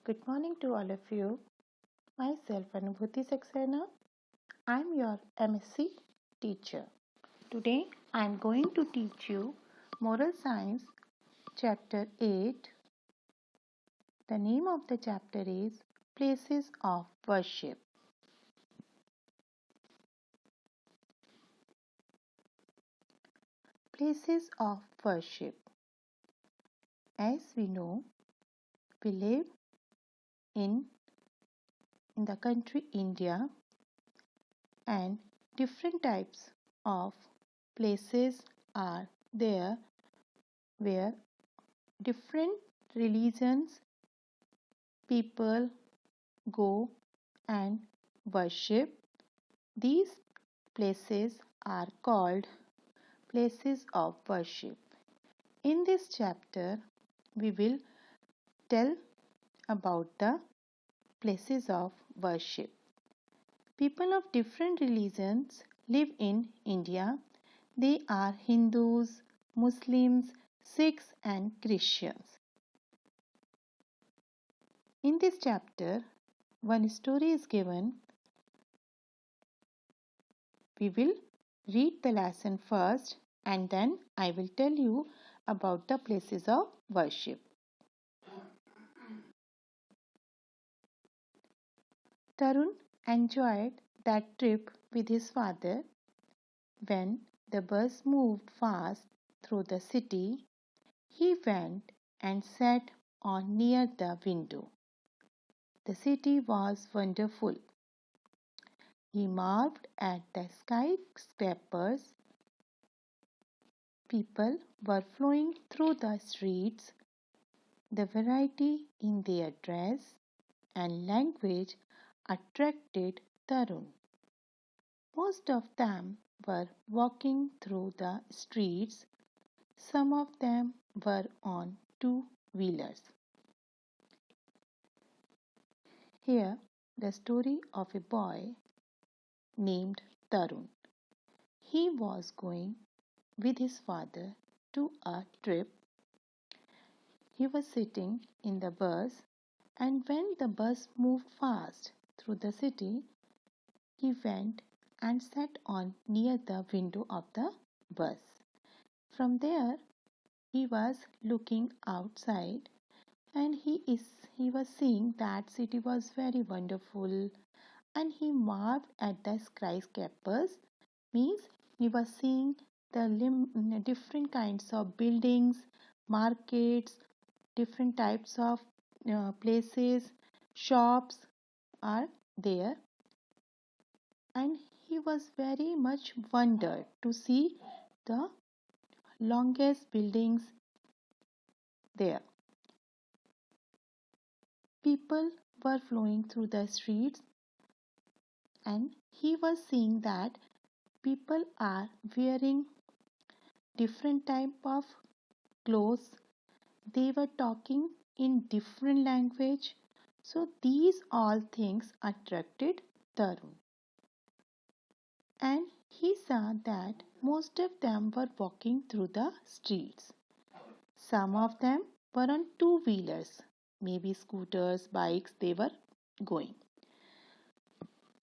Good morning to all of you. Myself, Anubhuti Saxena. I am your MSc teacher. Today, I am going to teach you Moral Science, Chapter 8. The name of the chapter is Places of Worship. Places of Worship. As we know, we live in the country India, and different types of places are there where different religions people go and worship. These places are called places of worship. In this chapter, we will tell about the places of worship. People of different religions live in India. They are Hindus, Muslims, Sikhs, and Christians. In this chapter, one story is given. We will read the lesson first and then I will tell you about the places of worship. Tarun enjoyed that trip with his father. When the bus moved fast through the city, he went and sat on near the window. The city was wonderful. He marveled at the skyscrapers. People were flowing through the streets. The variety in their dress and language attracted Tarun. Most of them were walking through the streets. Some of them were on two-wheelers. Here, the story of a boy named Tarun. He was going with his father to a trip. He was sitting in the bus, and when the bus moved fast through the city, he went and sat on near the window of the bus. From there, he was looking outside, and he was seeing that city was very wonderful, and he marveled at the skyscrapers. Means he was seeing the different kinds of buildings, markets, different types of places, shops are there, and he was very much wondered to see the longest buildings there. People were flowing through the streets, and he was seeing that people are wearing different type of clothes. They were talking in different language. So these all things attracted Tarun. And he saw that most of them were walking through the streets. Some of them were on two-wheelers, maybe scooters, bikes, they were going.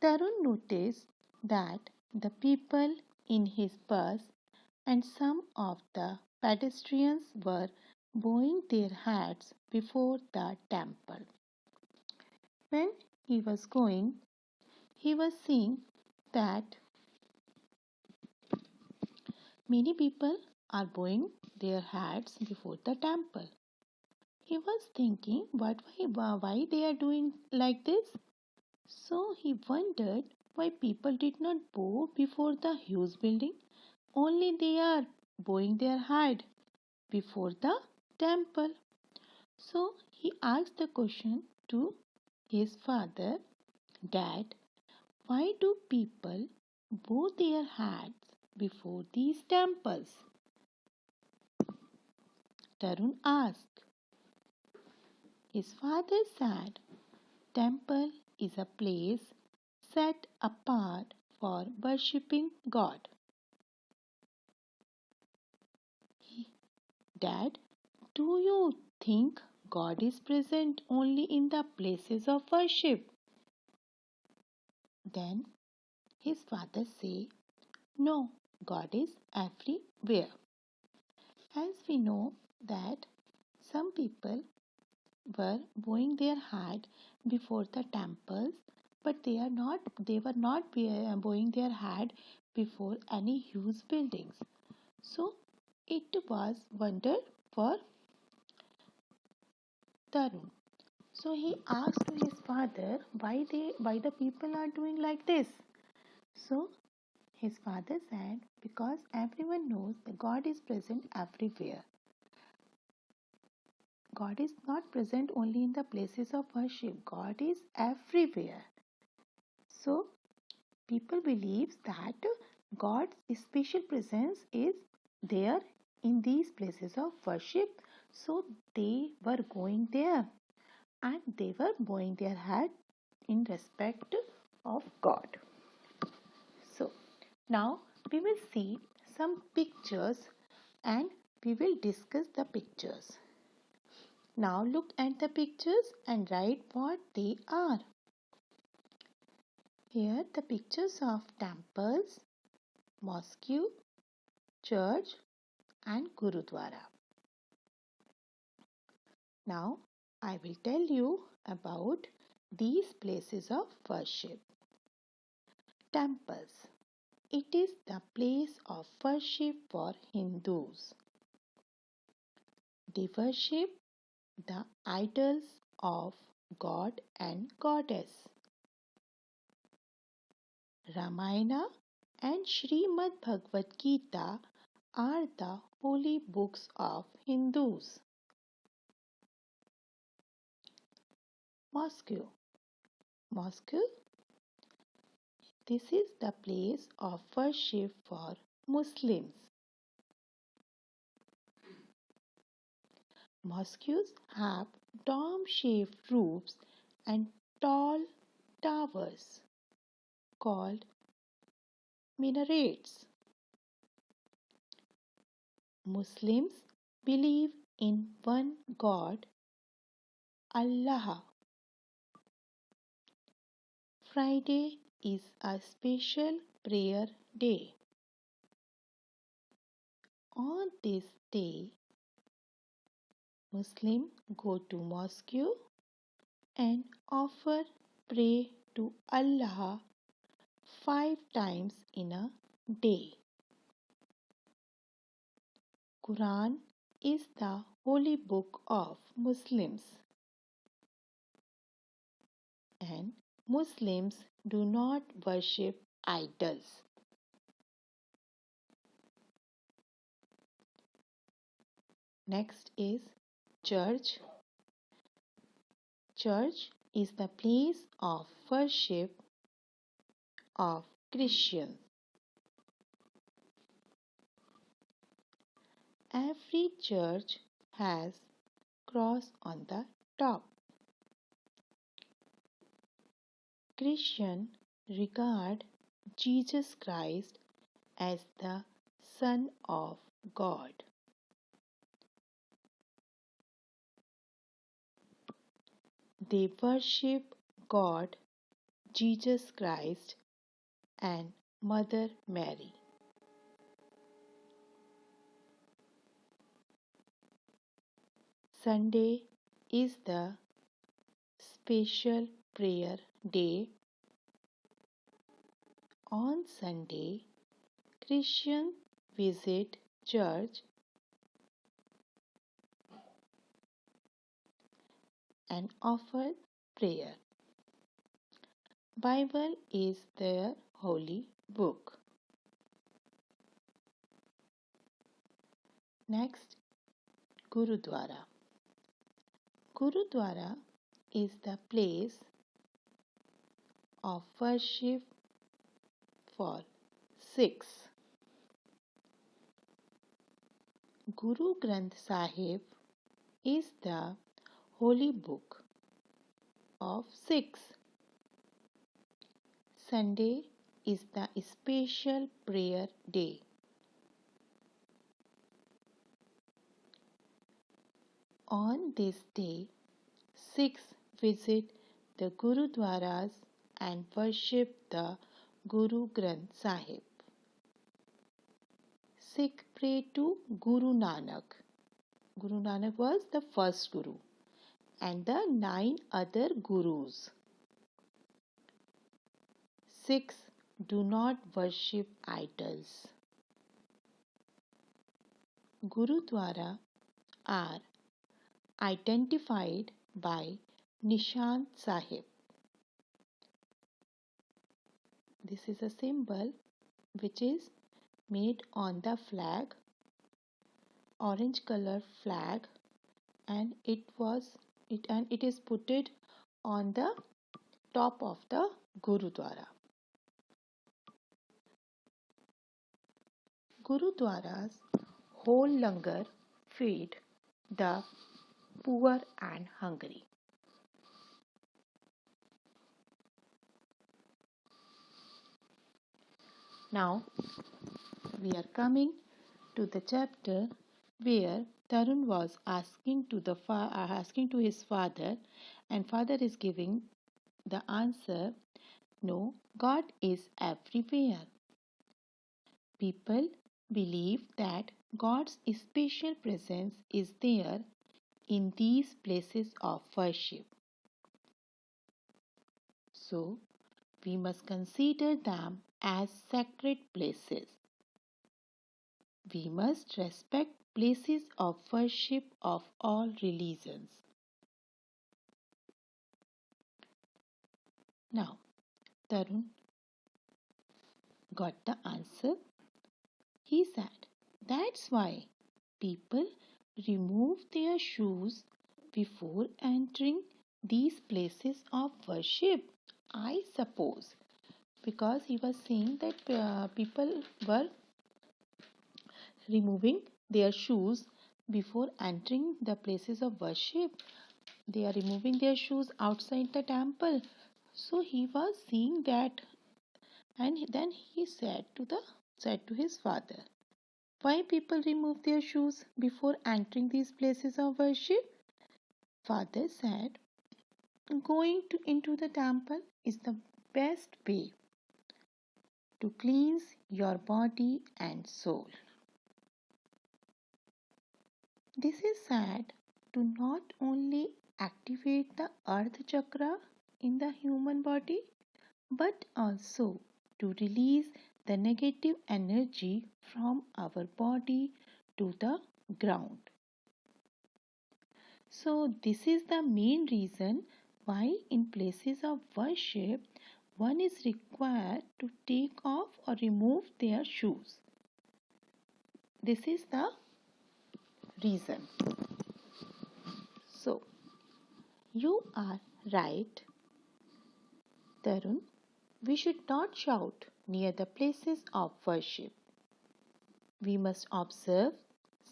Tarun noticed that the people in his bus and some of the pedestrians were bowing their heads before the temple. When he was going, he was seeing that many people are bowing their heads before the temple. He was thinking why they are doing like this. So he wondered why people did not bow before the huge building. Only they are bowing their head before the temple. So he asked the question to his father, Dad, why do people bow their heads before these temples? Tarun asked. His father said, Temple is a place set apart for worshipping God. Dad, do you think God is present only in the places of worship. Then his father say, no, God is everywhere. As we know that some people were bowing their head before the temples, but they were not bowing their head before any huge buildings. So it was wonder for Tarun. So he asked to his father why the people are doing like this. So his father said, because everyone knows that God is present everywhere. God is not present only in the places of worship. God is everywhere. So people believe that God's special presence is there in these places of worship. So they were going there and they were bowing their head in respect of God. So now we will see some pictures and we will discuss the pictures. Now look at the pictures and write what they are. Here the pictures of temples, mosque, church and Gurudwara. Now I will tell you about these places of worship. Temples. It is the place of worship for Hindus. They worship the idols of God and Goddess. Ramayana and Srimad Bhagavad Gita are the holy books of Hindus. Mosque. Mosque. This is the place of worship for Muslims. Mosques have dome-shaped roofs and tall towers called minarets. Muslims believe in one God, Allah. Friday is a special prayer day. On this day, Muslims go to mosque and offer pray to Allah 5 times in a day. Quran is the holy book of Muslims and Muslims do not worship idols. Next is church. Church is the place of worship of Christians. Every church has cross on the top. Christians regard Jesus Christ as the Son of God. They worship God, Jesus Christ, and Mother Mary. Sunday is the special prayer day. On Sunday, Christians visit church and offer prayer. Bible is their holy book. Next, Gurudwara. Gurudwara is the place of worship for Sikhs. Guru Granth Sahib is the holy book of Sikhs. Sunday is the special prayer day. On this day, Sikhs visit the Gurudwaras and worship the Guru Granth Sahib. Sikh pray to Guru Nanak. Guru Nanak was the first Guru and the 9 other Gurus. Sikhs do not worship idols. Gurudwara are identified by Nishan Sahib. This is a symbol which is made on the flag, orange color flag, and it is put on the top of the Gurudwara. Gurudwaras hold langar feed the poor and hungry. Now we are coming to the chapter where Tarun was asking to his father, and father is giving the answer, no, God is everywhere. People believe that God's special presence is there in these places of worship. So, we must consider them as sacred places. We must respect places of worship of all religions. Now, Tarun got the answer. He said, that's why people remove their shoes before entering these places of worship, I suppose. Because he was saying that people were removing their shoes before entering the places of worship. They are removing their shoes outside the temple. So he was seeing that, and then he said to his father, why people remove their shoes before entering these places of worship? Father said, going into the temple is the best way to cleanse your body and soul. This is said to not only activate the earth chakra in the human body, but also to release the negative energy from our body to the ground. So, this is the main reason why in places of worship one is required to take off or remove their shoes. This is the reason. So, you are right, Tarun. We should not shout near the places of worship. We must observe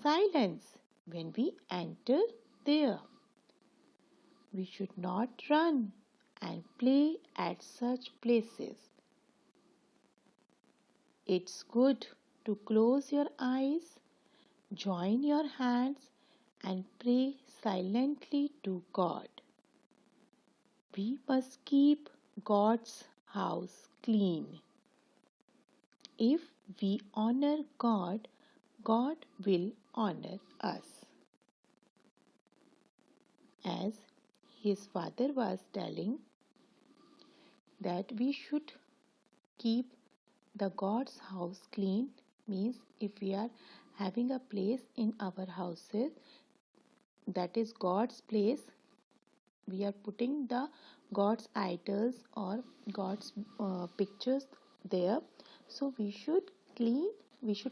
silence when we enter there. We should not run and play at such places. It's good to close your eyes, join your hands, and pray silently to God. We must keep God's house clean. If we honor God, God will honor us. As his father was telling that we should keep the God's house clean, means if we are having a place in our houses that is God's place, we are putting the God's idols or God's pictures there, so we should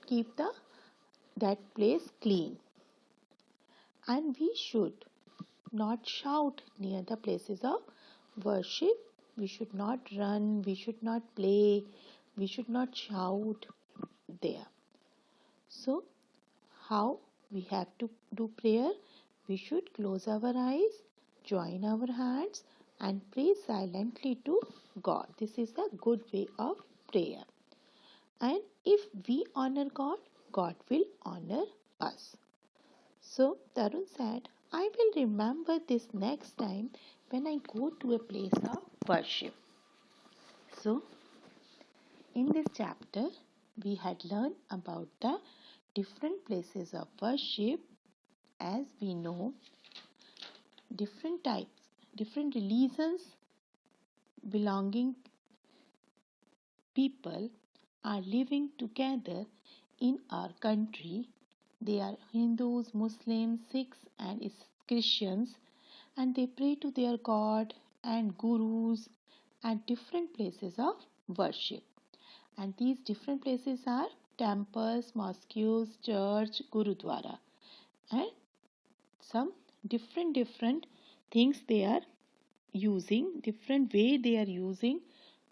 keep that place clean, and we should not shout near the places of worship. We should not run, we should not play, we should not shout there. So, how we have to do prayer? We should close our eyes, join our hands, and pray silently to God. This is a good way of prayer. And if we honor God, God will honor us. So, Tarun said, I will remember this next time when I go to a place of worship. So, in this chapter, we had learned about the different places of worship. As we know, different types, different religions belonging people are living together in our country. They are Hindus, Muslims, Sikhs, and Christians, and they pray to their God and gurus at different places of worship. And these different places are temples, mosques, church, gurudwara, and some different things they are using, different way they are using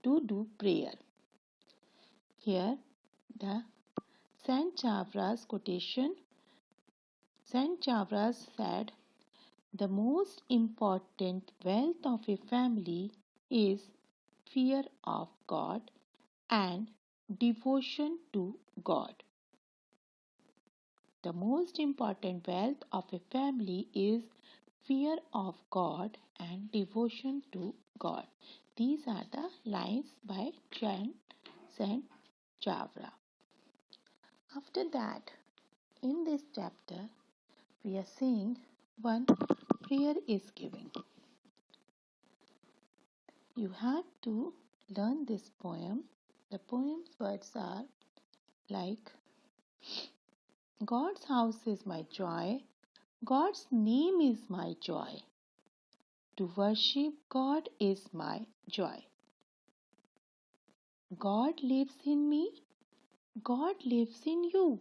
to do prayer. Here, the Sant Chavra's quotation. Sant Chavras said, "The most important wealth of a family is fear of God and devotion to God." The most important wealth of a family is fear of God and devotion to God. These are the lines by Sant Chavra. After that, in this chapter, we are seeing one prayer is giving. You have to learn this poem. The poem's words are like, God's house is my joy, God's name is my joy. To worship God is my joy. God lives in me, God lives in you.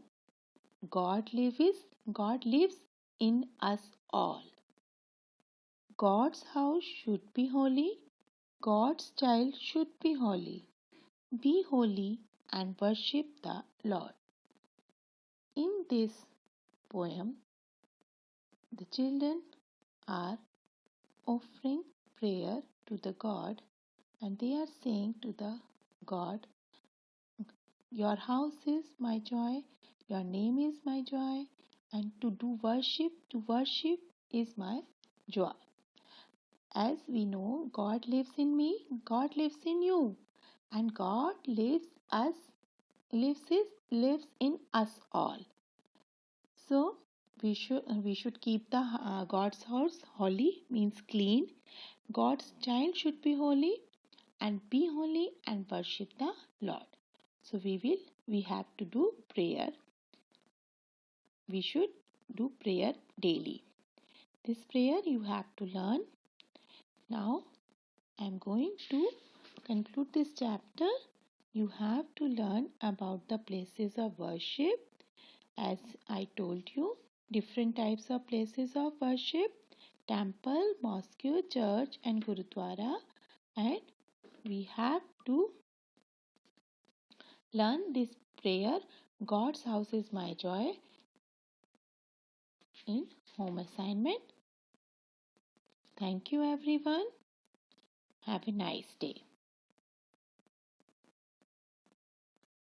God lives in us all. God's house should be holy, God's child should be holy. Be holy and worship the Lord. In this poem, the children are offering prayer to the God, and they are saying to the God, Your house is my joy, your name is my joy, and to worship is my joy. As we know, God lives in me, God lives in you, and God lives in us all. So we should keep the God's house holy, means clean. God's child should be holy and be holy and worship the Lord. So we have to do prayer. We should do prayer daily. This prayer you have to learn. Now I am going to conclude this chapter. You have to learn about the places of worship. As I told you, different types of places of worship: temple, mosque, church, and gurudwara. And we have to learn this prayer, God's house is my joy, in home assignment. Thank you, everyone. Have a nice day.